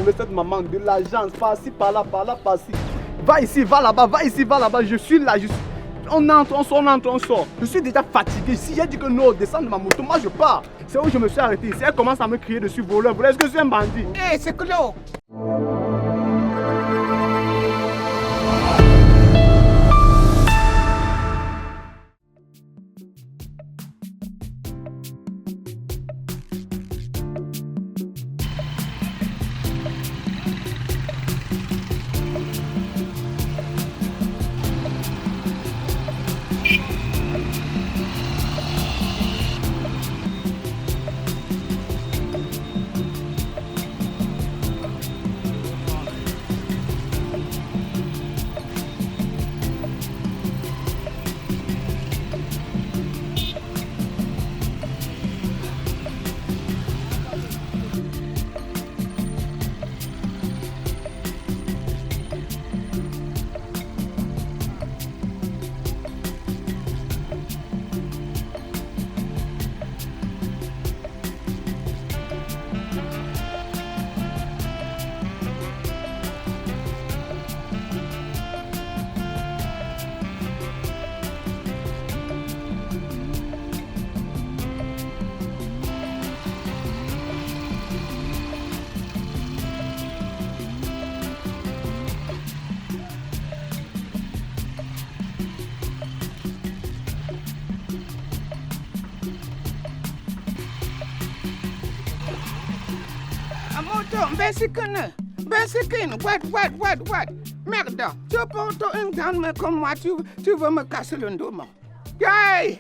donner cette maman de l'agence, par-ci, par-là, par-là, par-ci. Va ici, va là-bas, va ici, va là-bas. Je suis là, on entre, on sort, on entre, on sort. Je suis déjà fatigué. Si j'ai dit que non, descends de ma moto, moi je pars. C'est où je me suis arrêté. Si elle commence à me crier dessus, voleur, est-ce que je suis un bandit? Eh, c'est Claude. Bensikine, what? Merde, tu portes une dame comme moi, tu veux me casser le dos, moi. Yay,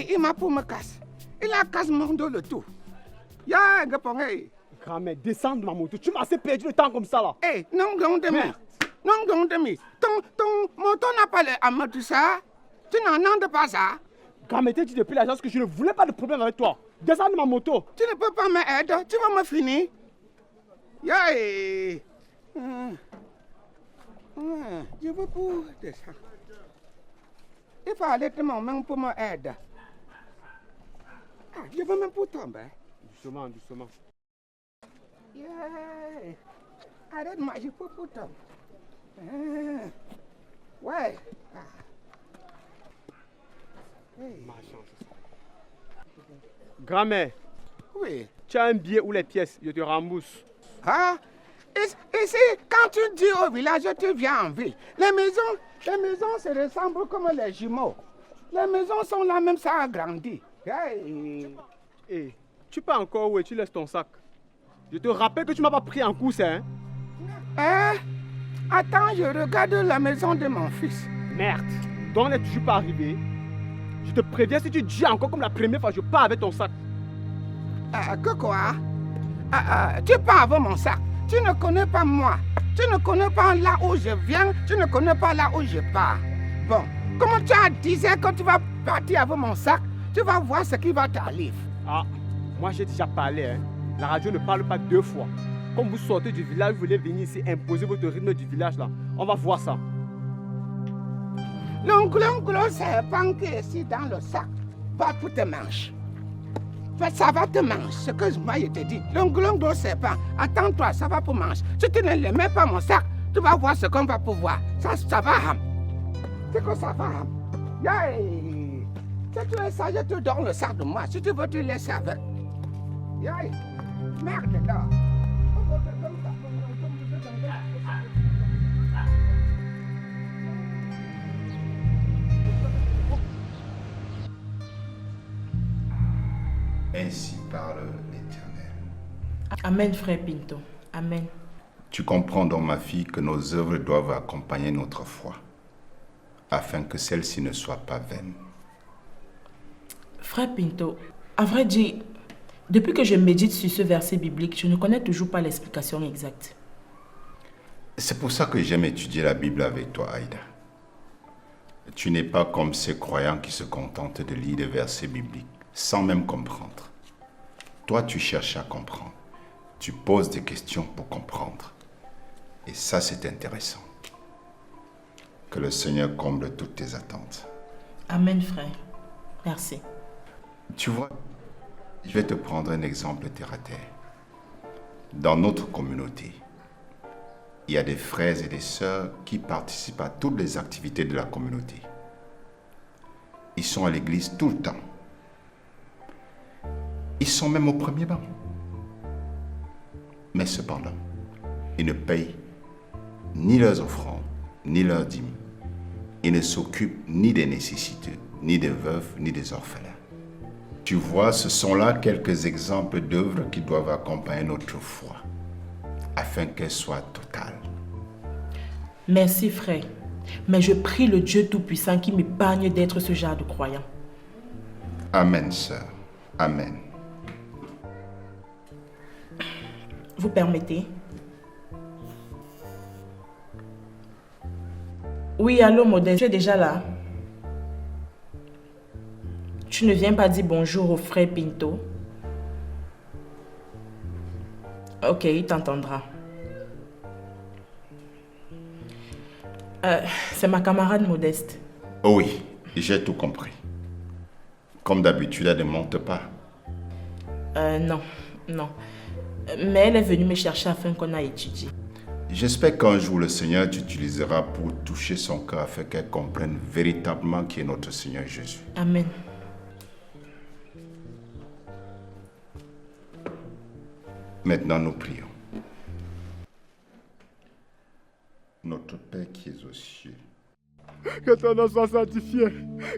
il m'a pour me casser. Il a cassé mon dos le tout. Yay, gapongé. Grand-mère, descends de ma moto. Tu m'as assez perdu le temps comme ça là. Eh, non, de mi. Ton moto n'a pas l'amortisseur. Tu n'en as pas ça. Grand-mère, t'as dit depuis l'agence que je ne voulais pas de problème avec toi. Descends de ma moto. Tu ne peux pas m'aider, tu vas me finir. Yay! Je veux pour descendre. Il faut aller te main pour m'aider. Ah, je veux même pour tomber. Doucement. Yeah. Arrête-moi, je peux pour tomber. Ouais. Hey. Ma chance. Grand-mère. Oui. Tu as un billet ou les pièces, je te rembourse. Ah, ici, quand tu dis au village, tu viens en ville. Les maisons se ressemblent comme les jumeaux. Les maisons sont là, même ça a grandi. Hey, tu pars encore où et tu laisses ton sac? Je te rappelle que tu m'as pas pris en course, hein? Attends, je regarde la maison de mon fils. Merde, donc elle n'est toujours pas arrivée. Je te préviens, si tu dis encore comme la première fois, je pars avec ton sac. Que quoi? Tu pars avec mon sac. Tu ne connais pas moi. Tu ne connais pas là où je viens. Tu ne connais pas là où je pars. Bon, comment tu as dit que tu vas partir avec mon sac? Tu vas voir ce qui va t'arriver. Ah, moi j'ai déjà parlé, hein. La radio ne parle pas deux fois. Comme vous sortez du village, vous voulez venir ici imposer votre rythme du village là. On va voir ça. L'oncle serpent qui est ici dans le sac va pour te manger. Ça va te manger, ce que moi je te dis. L'ongle serpent, attends-toi, ça va pour manger. Si tu ne le mets pas mon sac, tu vas voir ce qu'on va pouvoir. Ça va ham. C'est que ça va ham. Yay! Si tu es sage, tu donnes le sac de moi. Si tu veux, tu laisses avec. Yay! Merde là! Ainsi parle l'Éternel. Amen, frère Pinto. Amen. Tu comprends donc, ma fille, que nos œuvres doivent accompagner notre foi, afin que celle-ci ne soit pas vaine. Frère Pinto, à vrai dire, depuis que je médite sur ce verset biblique, je ne connais toujours pas l'explication exacte. C'est pour ça que j'aime étudier la Bible avec toi, Aïda. Tu n'es pas comme ces croyants qui se contentent de lire des versets bibliques sans même comprendre. Toi, tu cherches à comprendre. Tu poses des questions pour comprendre. Et ça, c'est intéressant. Que le Seigneur comble toutes tes attentes. Amen, frère. Merci. Tu vois, je vais te prendre un exemple terre à terre. Dans notre communauté, il y a des frères et des sœurs qui participent à toutes les activités de la communauté. Ils sont à l'église tout le temps. Ils sont même au premier banc. Mais cependant, ils ne payent ni leurs offrandes, ni leurs dîmes. Ils ne s'occupent ni des nécessiteux, ni des veufs, ni des orphelins. Tu vois, ce sont là quelques exemples d'œuvres qui doivent accompagner notre foi, afin qu'elle soit totale. Merci frère, mais je prie le Dieu Tout-Puissant qui m'épargne d'être ce genre de croyant. Amen, sœur. Amen. Vous permettez? Oui, allô Modeste, tu es déjà là? Tu ne viens pas dire bonjour au frère Pinto? Ok, il t'entendra. C'est ma camarade Modeste. Oh oui, j'ai tout compris. Comme d'habitude, elle ne monte pas. Non. Mais elle est venue me chercher afin qu'on aille étudier. J'espère qu'un jour le Seigneur t'utilisera pour toucher son cœur afin qu'elle comprenne véritablement qui est notre Seigneur Jésus. Amen. Maintenant, nous prions. Notre Père qui es aux cieux. Que ton nom soit sanctifié,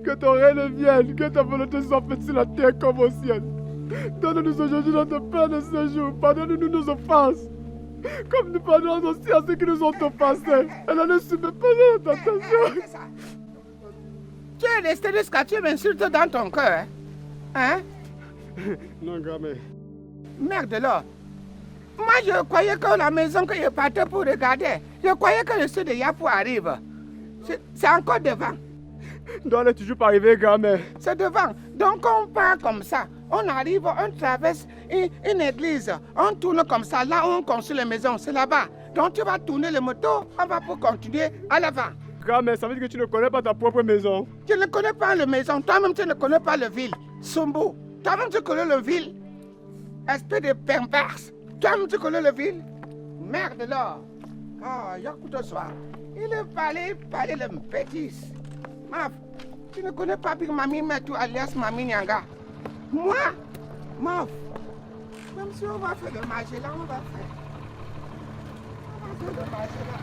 que ton règne vienne, que ta volonté soit faite sur la terre comme au ciel. Donne-nous aujourd'hui notre pain de ce jour, pardonne-nous nos offenses, comme nous pardonnons aussi à ceux qui nous ont offensés. Et ne nous soumets pas à la tentation. Tu es resté jusqu'à tu m'insultes dans ton cœur. Hein? Non, grand-mère. Merde là. Moi, je croyais que la maison que je partais pour regarder, je croyais que le sud de Yapou arrive. C'est encore devant. Donc, elle est toujours pas arrivée, grand-mère. C'est devant. Donc, on part comme ça. On arrive, on traverse une église. On tourne comme ça. Là où on construit les maisons, c'est là-bas. Donc, tu vas tourner le moto. On va pour continuer à l'avant. Grand-mère, ça veut dire que tu ne connais pas ta propre maison. Je ne connais pas la maison. Toi-même, tu ne connais pas le ville. Sumbu. Toi-même, tu connais le ville. Esprit de perverse. Toi-même, tu connais le ville. Merde là. Ah, écoute soir. Il est parlé le bêtise. Maf, tu ne connais pas Big Mami Metou alias Mami Nyanga. Moi, Maf, même si on va faire le marché là, on va faire. On va faire le marché là.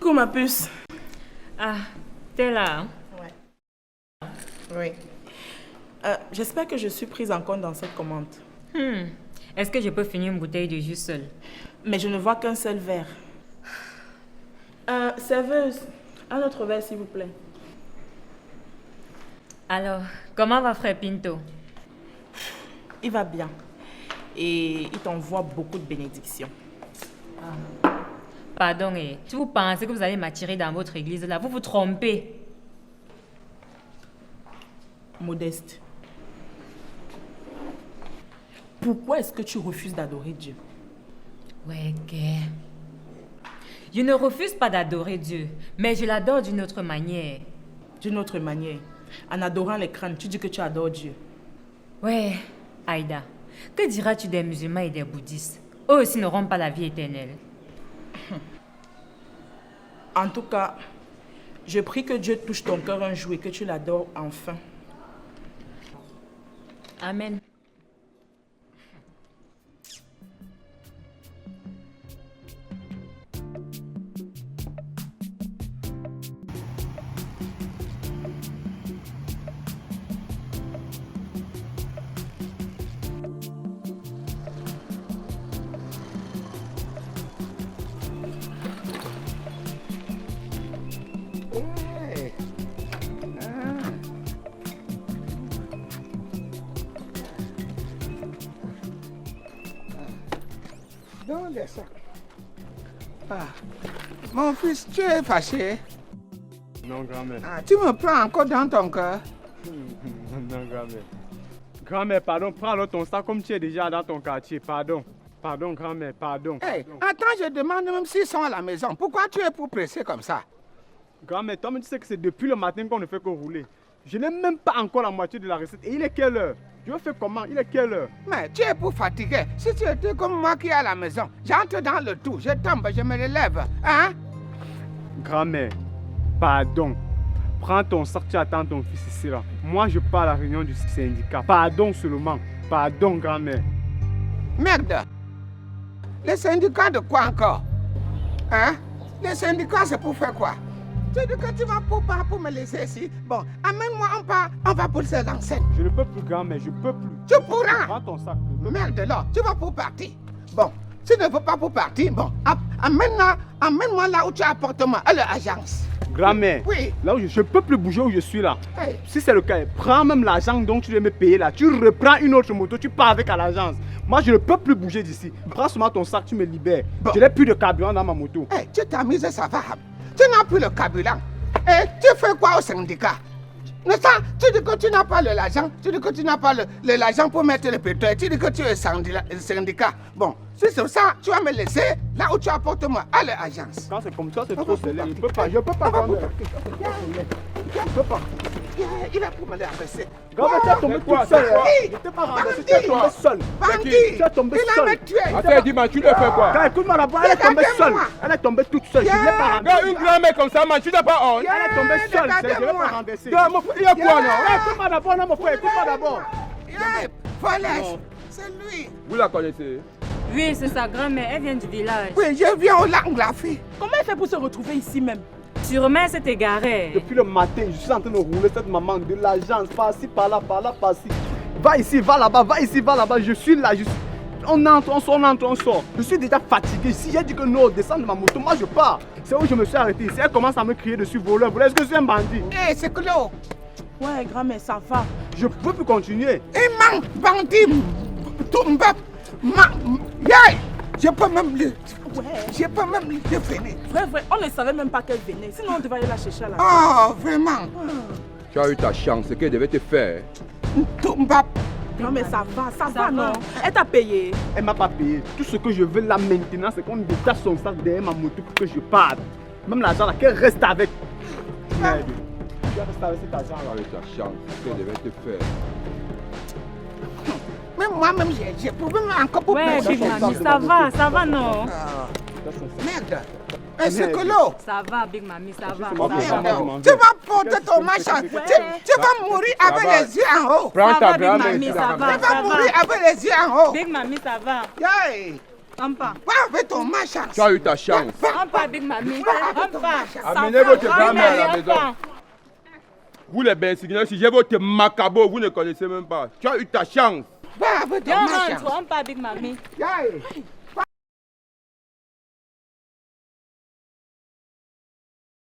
Coucou ma puce. Ah, t'es là, hein? Oui. J'espère que je suis prise en compte dans cette commande. Est-ce que je peux finir une bouteille de jus seule? Mais je ne vois qu'un seul verre. Serveuse, un autre verre s'il vous plaît. Alors, comment va frère Pinto? Il va bien. Et il t'envoie beaucoup de bénédictions. Pardon, si vous pensez que vous allez m'attirer dans votre église là, vous vous trompez. Modeste. Pourquoi est-ce que tu refuses d'adorer Dieu? Ouais, ok. Je ne refuse pas d'adorer Dieu, mais je l'adore d'une autre manière. D'une autre manière. En adorant les crânes, tu dis que tu adores Dieu. Ouais, Aïda, que diras-tu des musulmans et des bouddhistes? Eux aussi n'auront pas la vie éternelle. En tout cas, je prie que Dieu touche ton cœur un jour et que tu l'adores enfin. Amen. les sacs. Ah. Mon fils, tu es fâché? Non, grand-mère. Ah, tu me prends encore dans ton cœur? Non, grand-mère. Grand-mère, pardon, prends alors ton sac comme tu es déjà dans ton quartier. Pardon. Pardon, grand-mère, pardon. Hey, attends, je demande même s'ils sont à la maison. Pourquoi tu es pour presser comme ça? Grand-mère, toi-même, tu sais que c'est depuis le matin qu'on ne fait que rouler. Je n'ai même pas encore la moitié de la recette. Et il est quelle heure? Je vais faire comment? Il est quelle heure? Mais tu es pour fatiguer. Si tu étais comme moi qui est à la maison, j'entre dans le tout, je tombe, je me relève. Hein? Grand-mère, pardon. Prends ton sac, tu attends ton fils ici là. Moi, je pars à la réunion du syndicat. Pardon seulement. Pardon, grand-mère. Merde. Les syndicats de quoi encore? Hein? Les syndicats, c'est pour faire quoi? Tu dis que tu vas pour me laisser ici. Bon, amène-moi, on va pour se lancer. Je ne peux plus, grand-mère, je peux plus. Tu pourras. Prends ton sac. Merde là, tu vas pour partir. Bon, si tu ne veux pas pour partir, bon, amène-moi là où tu apportes moi, à l'agence. Grand-mère, Oui. là où je ne peux plus bouger où je suis là. Hey. Si c'est le cas, prends même l'argent dont tu devais me payer là. Tu reprends une autre moto, tu pars avec à l'agence. Moi, je ne peux plus bouger d'ici. Prends seulement ton sac, tu me libères. Bon. Je n'ai plus de carburant dans ma moto. Hey, tu t'amuses, ça va. Tu n'as plus le carburant. Et tu fais quoi au syndicat? Mais ça, tu dis que tu n'as pas l'argent, tu dis que tu n'as pas l'argent pour mettre le pétrole, tu dis que tu es syndicat. Bon, si c'est ça, tu vas me laisser là où tu apportes moi à l'agence. Quand c'est comme ça, c'est trop célèbre. Je peux pas, je peux pas. Grand-mère. Je peux pas. Il a pour me l'abaisser. Grand-mère, tu es tombé toute seule. Je t'ai pas renversé, tu es tombé seul. Bandit! Tu es tombé Il a seul. me tué. Attends, dis-moi, tu le fais quoi? Quand écoute-moi d'abord, elle est tombée seule. Elle est tombée toute seule. Je ne l'ai pas Quand renversée. une grand-mère comme ça, man, tu n'as pas honte. Elle est tombée seule. Je ne l'ai Regardez-moi. pas renversée. Gars, mon frère, il y a quoi, non? Écoute-moi d'abord, non, mon frère, écoute-moi d'abord. Yeah, Paulette, c'est lui. Vous la connaissez? Oui, c'est sa grand-mère, elle vient du village. Oui, je viens au lac la fille. Comment elle fait pour se retrouver ici même? Sûrement, elle s'est égarée. Depuis le matin, je suis en train de rouler cette maman de l'agence, par-ci, par-là, par-ci. Va ici, va là-bas, va ici, va là-bas. Je suis là, on entre, on sort. Je suis déjà fatigué. Si j'ai dit que non, descends de ma moto, moi je pars. C'est où je me suis arrêté. Si elle commence à me crier dessus, voleur, est-ce que je suis un bandit? Eh, c'est Claude. Ouais, grand-mère, ça va. Je peux plus continuer. Et man, bandit, Toumba, yeah, je peux même le définir. Vrai, on ne savait même pas qu'elle venait. Sinon, on devait aller la chercher à la Oh, vraiment. Tu as eu ta chance, ce qu'elle devait te faire. Toumba, Grand-mère, ça va, non? Elle t'a payé. Elle m'a pas payé. Tout ce que je veux là maintenant, c'est qu'on détache son sac derrière ma moto pour que je parte. Même l'argent là, qu'elle reste avec. Merde. Tu vas rester avec cet argent Tu là. as eu ta chance, ce qu'elle devait te faire. même moi-même, j'ai prouvé encore pour Ouais, plaire. Big Mami, ça va, non? Merde. Et c'est Claude. Ça va, Big Mami, ça va. Ok, Ça va. maman. Tu vas porter ton machin. Tu vas mourir avec va. les yeux en haut. Prends Ça ta va, Big grand-mère Mami, ici, ça la va. Tu vas mourir avec les yeux en haut. Big Mami, ça va. Yeah. On part. Va avec ton machin. Tu as eu ta chance. On part, Big Mami. On part. Amenez votre Grand-mère, grand-mère à la on maison. part. Vous les Bensigneurs, si j'ai votre macabo, vous ne connaissez même pas. Tu as eu ta chance. Va avec ton Viens, machin. rentre, on part, Big Mami. Yeah.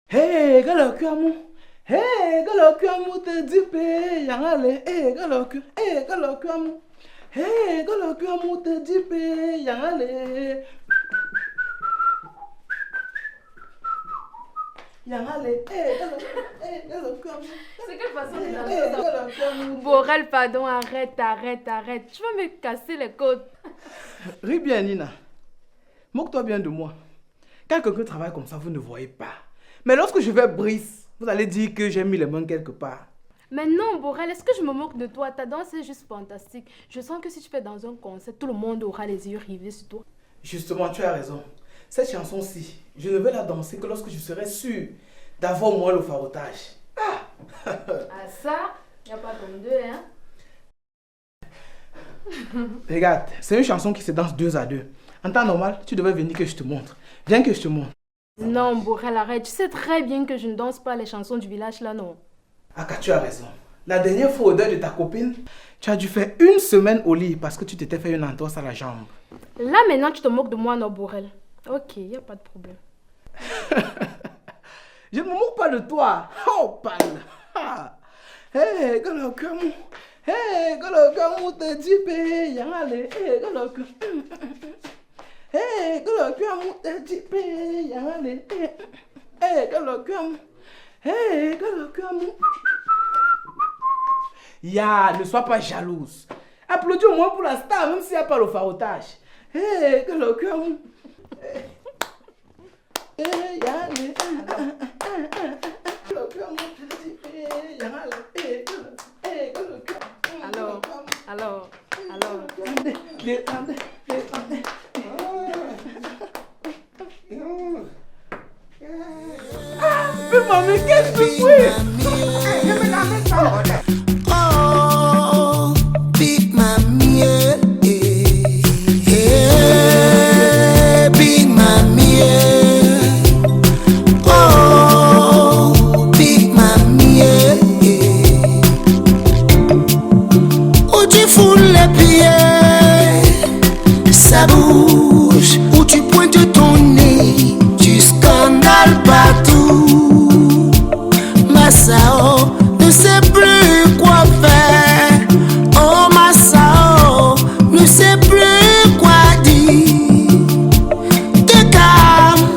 Hey, galokuamu. Hey, galokuamu te dipe yangale. Hey, galokuamu. Hey, galokuamu te dipe yangale. Yangale. Hey, galokuamu. C'est quelle façon de Hey, danser ça? galokuamu. Borel, pardon, arrête. Tu vas me casser les côtes. Ris bien, Nina. Moque-toi bien de moi. Quand quelqu'un travaille comme ça, vous ne voyez pas. Mais lorsque je vais brise, vous allez dire que j'ai mis les mains quelque part. Mais non, Borel, est-ce que je me moque de toi? Ta danse est juste fantastique. Je sens que si tu fais dans un concert, tout le monde aura les yeux rivés sur toi. Justement, tu as raison. Cette chanson-ci, je ne vais la danser que lorsque je serai sûr d'avoir au moins le farotage. Ah ça, y a pas comme deux, hein? Regarde, c'est une chanson qui se danse 2 à 2. En temps normal, tu devais venir que je te montre. Viens que je te montre. Non, Borel, arrête. Tu sais très bien que je ne danse pas les chansons du village là, non? Aka, tu as raison. La dernière fois au deuil de ta copine, tu as dû faire 1 semaine au lit parce que tu t'étais fait une entorse à la jambe. Là, maintenant, tu te moques de moi, non, Borel? Ok, y a pas de problème. Je ne me moque pas de toi. Oh, pal. Hey, galokamu. Hey, galokamu te dipe yangale. Hey, galokamu. Hey, colloquium, hey, colloquium, hey, colloquium. Ya, ne sois pas jalouse. Applaudis au moins pour la star, même s'il n'y a pas le farotage. Hey, colloquium. Hey, ya, Alors. Mais maman, qu'est-ce que tu fais? Oh, Big Mamie, Big Mamie, oh, Big Mamie, où tu foules les pieds, ça bouge, où tu pointes ton nez, tu scandales partout. Massao ne sait plus quoi faire. Oh Massao ne sait plus quoi dire. Te calme,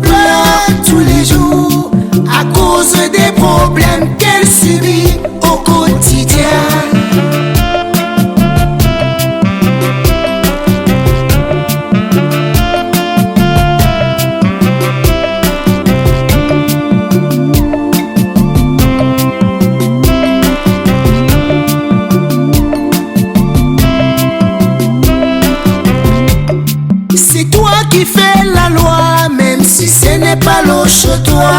pleure tous les jours à cause des problèmes qu'elle subit au quotidien. C'est toi qui fais la loi, même si ce n'est pas l'eau chez toi.